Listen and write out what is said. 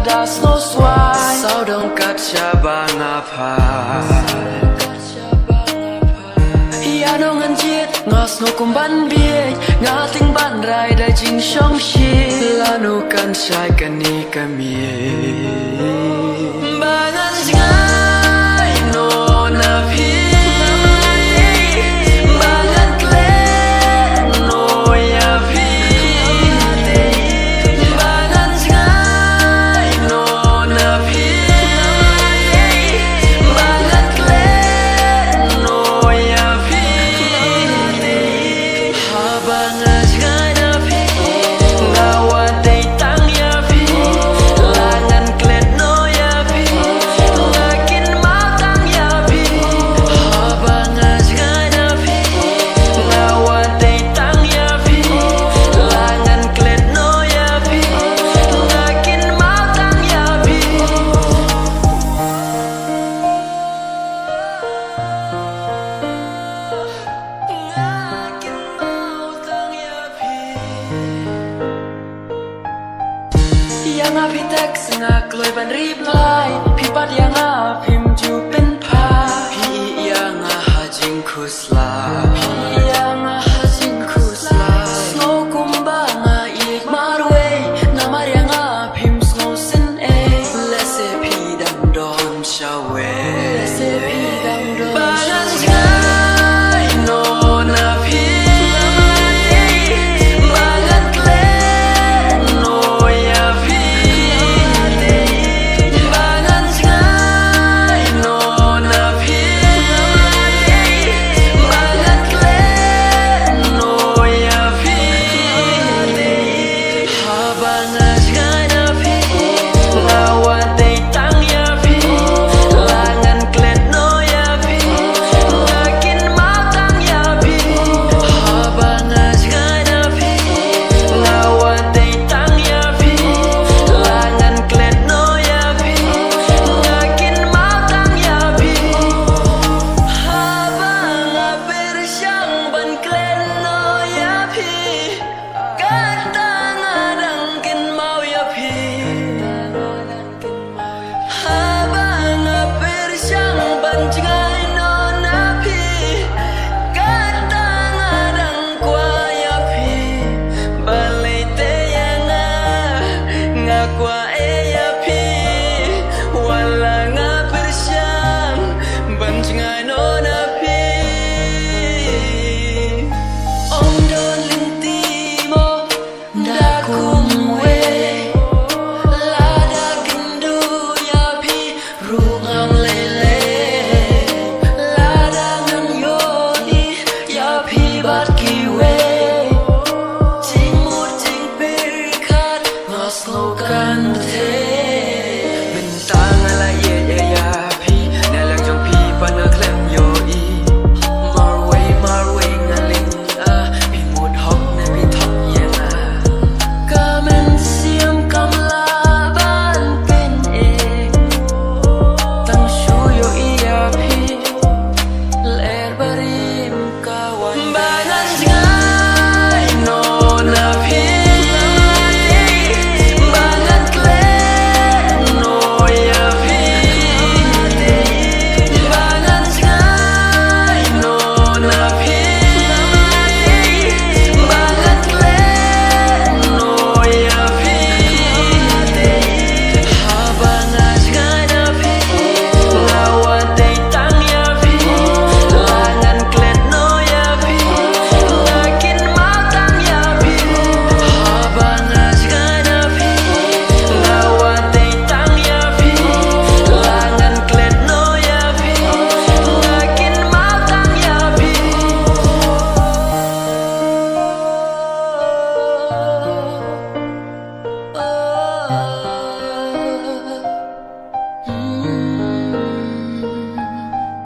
das los wai Sau dong kaca bang apa Ya dong anjir Ngas no kumban biek Ngating ban rai da jing shong shi Lanu kan shai kan ni kami Bangan ngai no na pi Yang api tek sengak loi ban rip lai Pipat yang apim ju pen pa Pi yang ahajing kusla